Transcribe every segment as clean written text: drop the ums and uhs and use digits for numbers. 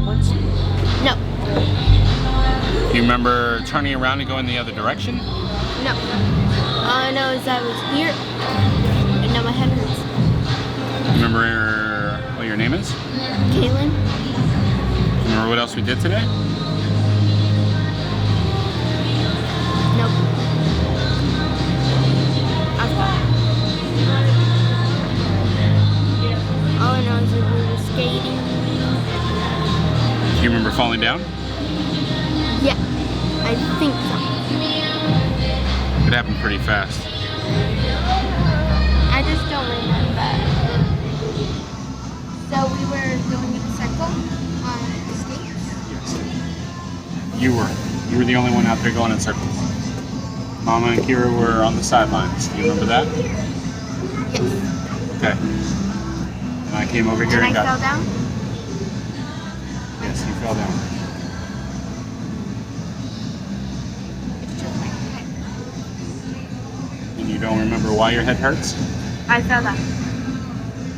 backwards? No. Do you remember turning around and going the other direction? No. All I know is I was here, and now my head hurts. Remember what your name is? Kaylyn? Remember what else we did today? Nope. I forgot. All I know is that we were skating. Do you remember falling down? Yeah, I think so. It happened pretty fast. I just don't remember. So we were going in a circle on the skates? Yes. You were the only one out there going in circles. Mama and Kira were on the sidelines. Do you remember that? Yes. Okay. And I came over here and I fell down? Yes, you fell down. It's just my head. And you don't remember why your head hurts? I fell down.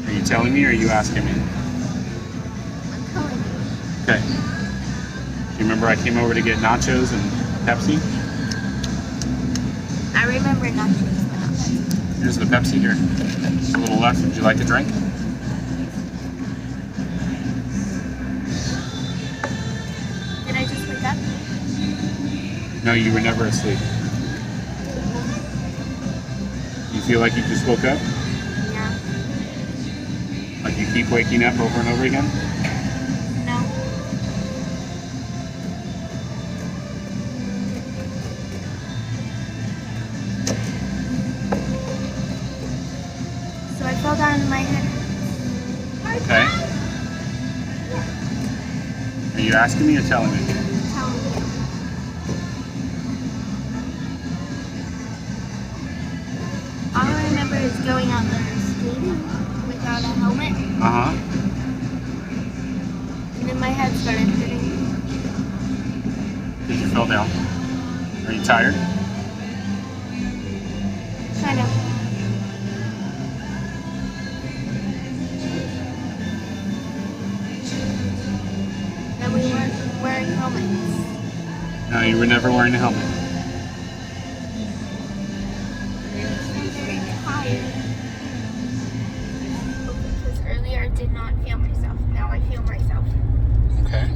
Are you telling me or are you asking me? I'm telling you. Okay. Do you remember I came over to get nachos and Pepsi? I remember nachos, but not Pepsi. Here's the Pepsi here. Just a little left. Would you like a drink? Did I just wake up? No, you were never asleep. You feel like you just woke up? Yeah. Like you keep waking up over and over again? No. So I fell down and my head. Okay. Are you asking me or telling me? Telling you. All I remember is going out there skating without a helmet, Uh-huh. and then my head started hurting. Because you fell down. Are you tired? Kind of. And we weren't wearing helmets. No, you were never wearing a helmet. I'm very tired. Because earlier I did not feel myself. Now I feel myself. Okay.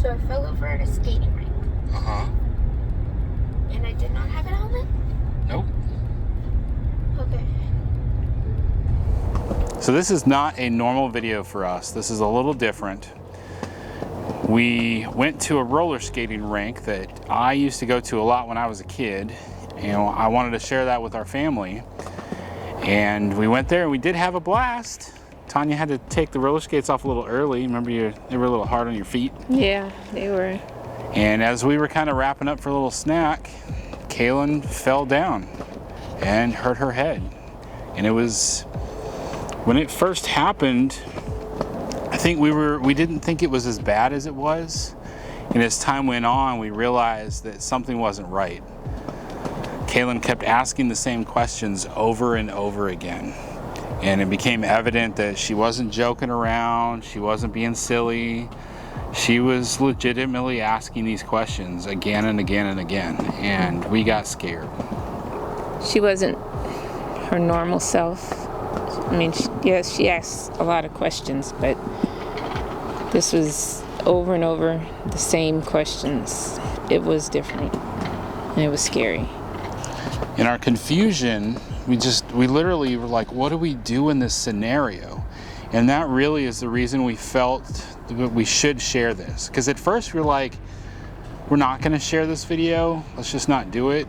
So I fell over at a skating rink. Uh-huh. And I did not have a helmet? Nope. Okay. So this is not a normal video for us. This is a little different. We went to a roller skating rink that I used to go to a lot when I was a kid. You know, I wanted to share that with our family. And we went there and we did have a blast. Tanya had to take the roller skates off a little early. Remember, they were a little hard on your feet? Yeah, they were. And as we were kind of wrapping up for a little snack, Kaylyn fell down and hurt her head. And it was, when it first happened, I think we didn't think it was as bad as it was. And as time went on, we realized that something wasn't right. Kaylyn kept asking the same questions over and over again. And it became evident that she wasn't joking around, she wasn't being silly. She was legitimately asking these questions again and again and again. And we got scared. She wasn't her normal self. I mean, yes, she asked a lot of questions, but this was over and over the same questions. It was different, and it was scary. In our confusion, we literally were like, what do we do in this scenario? And that really is the reason we felt that we should share this. Because at first we were like, we're not going to share this video, let's just not do it.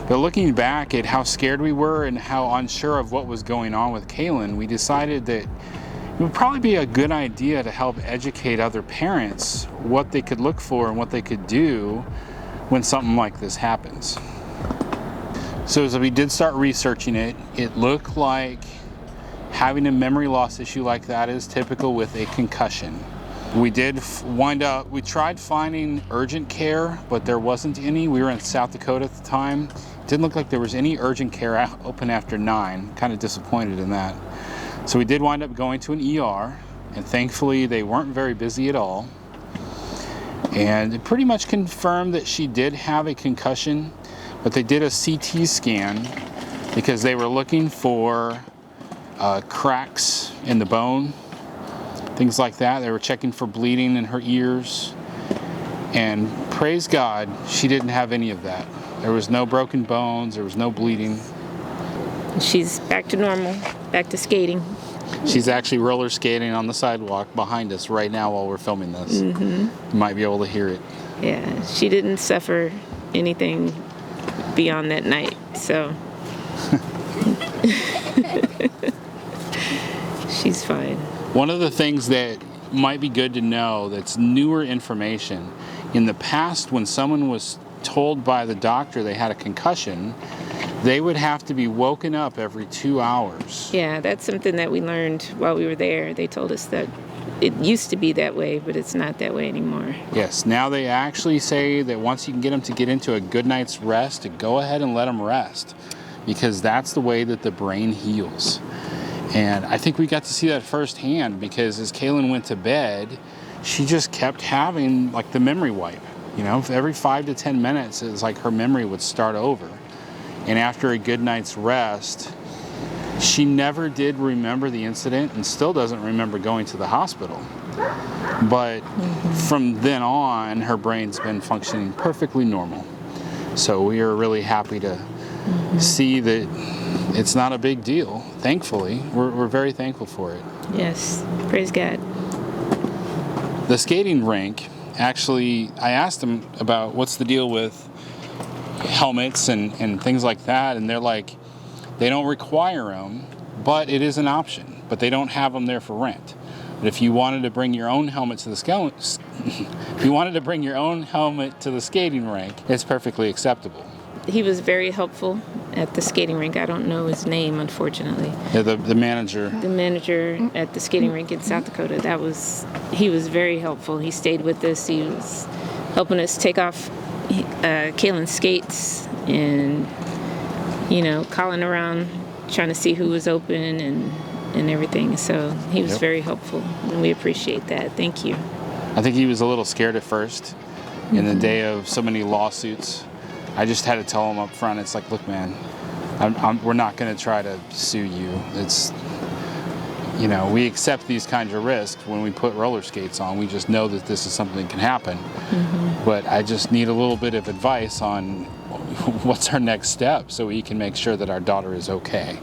But looking back at how scared we were and how unsure of what was going on with Kaylyn, we decided that it would probably be a good idea to help educate other parents what they could look for and what they could do when something like this happens. So as we did start researching it, it looked like having a memory loss issue like that is typical with a concussion. We did we tried finding urgent care, but there wasn't any. We were in South Dakota at the time. It didn't look like there was any urgent care open after 9. Kind of disappointed in that. So we did wind up going to an ER. and thankfully they weren't very busy at all. And it pretty much confirmed that she did have a concussion, but they did a CT scan because they were looking for cracks in the bone, things like that. They were checking for bleeding in her ears, and praise God, she didn't have any of that. There was no broken bones, there was no bleeding. She's back to normal, back to skating. She's actually roller skating on the sidewalk behind us right now while we're filming this. You might be able to hear it. Yeah, she didn't suffer anything beyond that night, so she's fine. One of the things that might be good to know that's newer information, in the past when someone was told by the doctor they had a concussion, they would have to be woken up every 2 hours. Yeah, that's something that we learned while we were there. They told us that it used to be that way, but it's not that way anymore. Yes, now they actually say that once you can get them to get into a good night's rest, to go ahead and let them rest, because that's the way that the brain heals. And I think we got to see that firsthand, because as Kaylyn went to bed, she just kept having like the memory wipe. You know, every 5 to 10 minutes, it's like her memory would start over. And after a good night's rest, she never did remember the incident and still doesn't remember going to the hospital. But from then on, her brain's been functioning perfectly normal. So we are really happy to see that it's not a big deal. Thankfully, we're very thankful for it. Yes, praise God. The skating rink, actually, I asked them about what's the deal with helmets and things like that, and they're like, they don't require them, but it is an option, but they don't have them there for rent. But if you wanted to bring your own helmet to the skating rink, it's perfectly acceptable. He was very helpful at the skating rink. I don't know his name, unfortunately. Yeah, the manager. The manager at the skating rink in South Dakota. He was very helpful. He stayed with us. He was helping us take off Kaylyn's skates and, you know, calling around, trying to see who was open and everything. So he was very helpful, and we appreciate that. Thank you. I think he was a little scared at first in the day of so many lawsuits. I just had to tell him up front, it's like, look, man, we're not going to try to sue you. It's, you know, we accept these kinds of risks when we put roller skates on. We just know that this is something that can happen. But I just need a little bit of advice on what's our next step so we can make sure that our daughter is okay.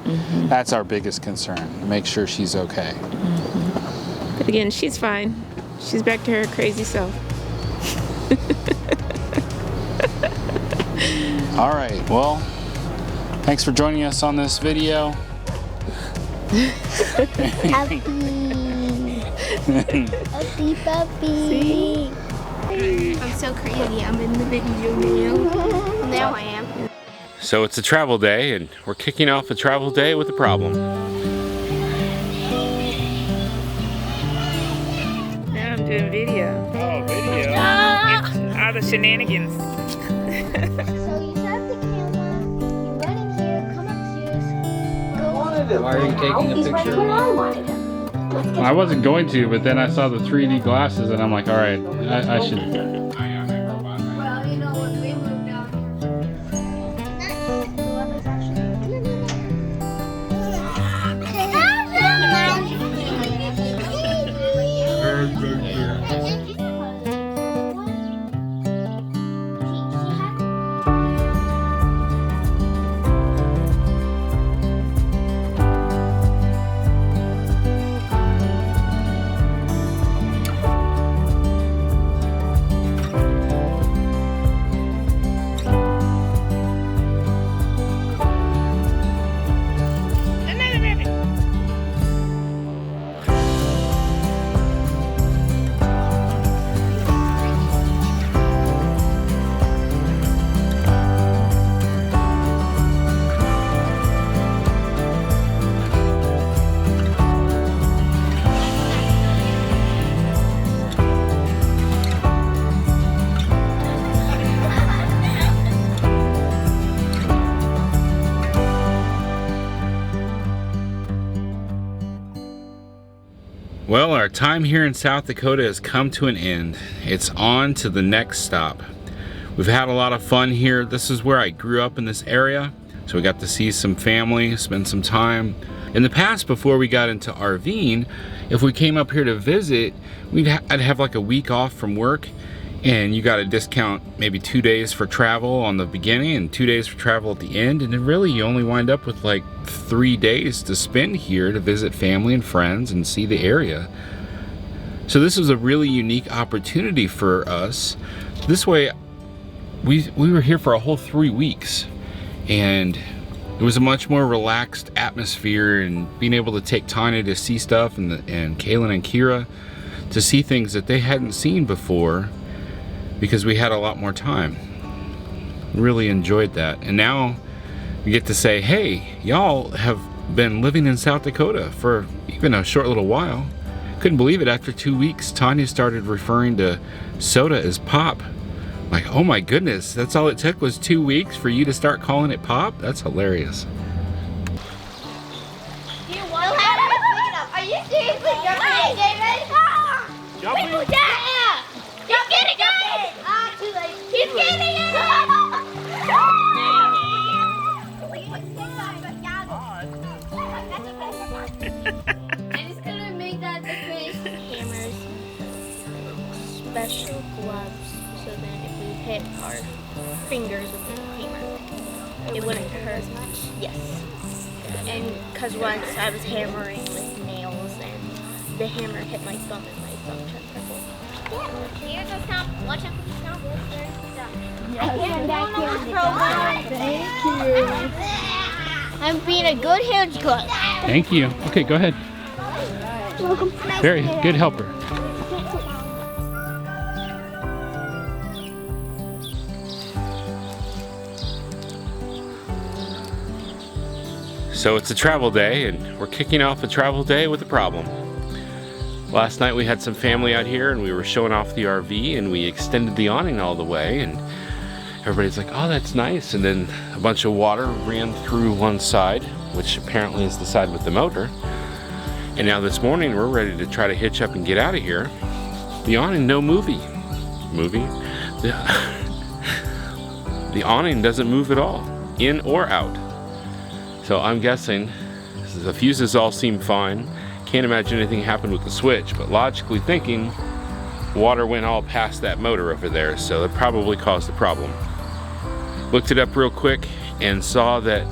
That's our biggest concern, make sure she's okay. But again, she's fine. She's back to her crazy self. All right, well, thanks for joining us on this video. Happy puppy. I'm so crazy. I'm in the video now. Now I am. So it's a travel day, and we're kicking off a travel day with a problem. Now I'm doing video. Oh, video? All the shenanigans. So you set up the camera, you run in here, come upstairs, go. Why are you taking a He's right picture? where I wanted him. Let's get I wasn't going to, but then I saw the 3D glasses, and I'm like, all right, I should. Well, you know, when we moved down Well, our time here in South Dakota has come to an end. It's on to the next stop. We've had a lot of fun here. This is where I grew up in this area, so we got to see some family, spend some time. In the past, before we got into RVing, if we came up here to visit, I'd have like a week off from work, and you got a discount, maybe 2 days for travel on the beginning and 2 days for travel at the end, and then really you only wind up with like 3 days to spend here to visit family and friends and see the area. So this was a really unique opportunity for us. This way, we were here for a whole 3 weeks, and it was a much more relaxed atmosphere, and being able to take Tanya to see stuff, and Kaylyn and Kira to see things that they hadn't seen before, because we had a lot more time. Really enjoyed that. And now we get to say, hey, y'all have been living in South Dakota for even a short little while. Couldn't believe it. After 2 weeks, Tanya started referring to soda as pop. Like, oh my goodness, that's all it took was 2 weeks for you to start calling it pop? That's hilarious. Do you want to have it? Are you seriously jumping in, David? Jumping? Yeah! He's getting it! Ah, too late. He's getting it! I'm just gonna make that the face. Hammers, special gloves, so that if we hit our fingers with the hammer, it wouldn't hurt as much. Yes. And because once I was hammering with nails and the hammer hit my thumb and my thumb turned purple. Here's a stop. Watch out for the stop. Thank you. I'm being a good hedge cut. Thank you. Okay, go ahead. Welcome. Very good helper. So it's a travel day, and we're kicking off a travel day with a problem. Last night we had some family out here, and we were showing off the RV, and we extended the awning all the way, and everybody's like, oh, that's nice. And then a bunch of water ran through one side, which apparently is the side with the motor. And now this morning we're ready to try to hitch up and get out of here. The awning, no movie. The awning doesn't move at all, in or out. So I'm guessing the fuses all seem fine. Can't imagine anything happened with the switch, but logically thinking, water went all past that motor over there, so that probably caused the problem. Looked it up real quick and saw that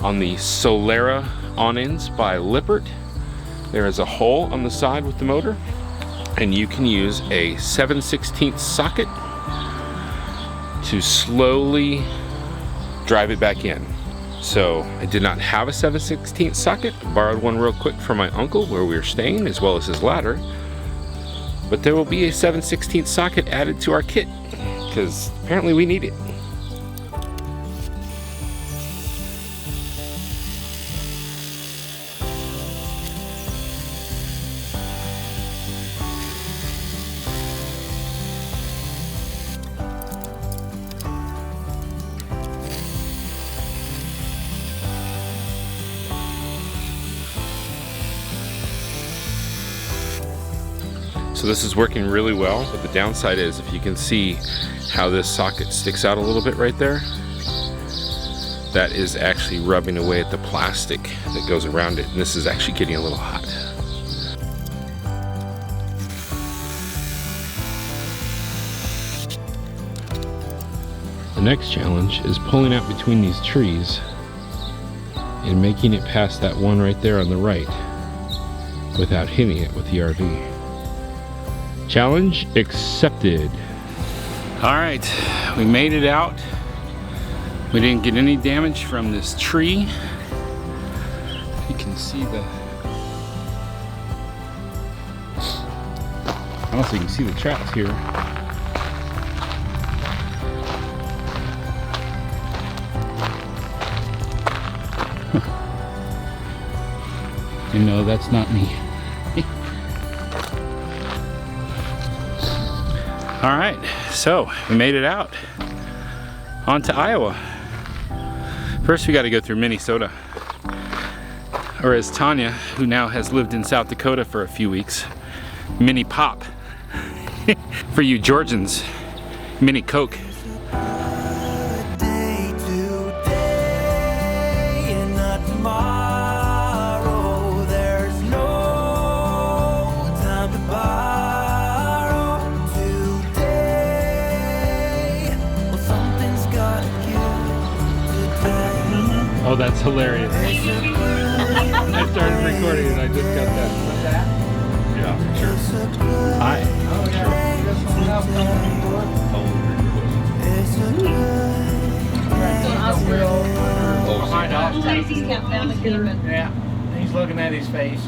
on the Solera awnings by Lippert, there is a hole on the side with the motor, and you can use a 7/16 socket to slowly drive it back in. So I did not have a 7/16 socket. I borrowed one real quick from my uncle where we were staying, as well as his ladder. But there will be a 7/16 socket added to our kit, because apparently we need it. So this is working really well, but the downside is, if you can see how this socket sticks out a little bit right there, that is actually rubbing away at the plastic that goes around it, and this is actually getting a little hot. The next challenge is pulling out between these trees and making it past that one right there on the right without hitting it with the RV. Challenge accepted. All right, we made it out. We didn't get any damage from this tree. You can see the, also you can see the tracks here. And no, that's not me. All right, so we made it out. On to Iowa. First we got to go through Minnesota. Or as Tanya, who now has lived in South Dakota for a few weeks, mini pop. For you Georgians, mini Coke. Day to day and not tomorrow. There's no time to borrow today. Well, something's gotta give today. Oh, that's hilarious. I started recording and I just got that. What's that? Yeah, sure. Hi. Oh, sure. It's a Behind us. He's counting down the camping. Yeah, he's looking at his face.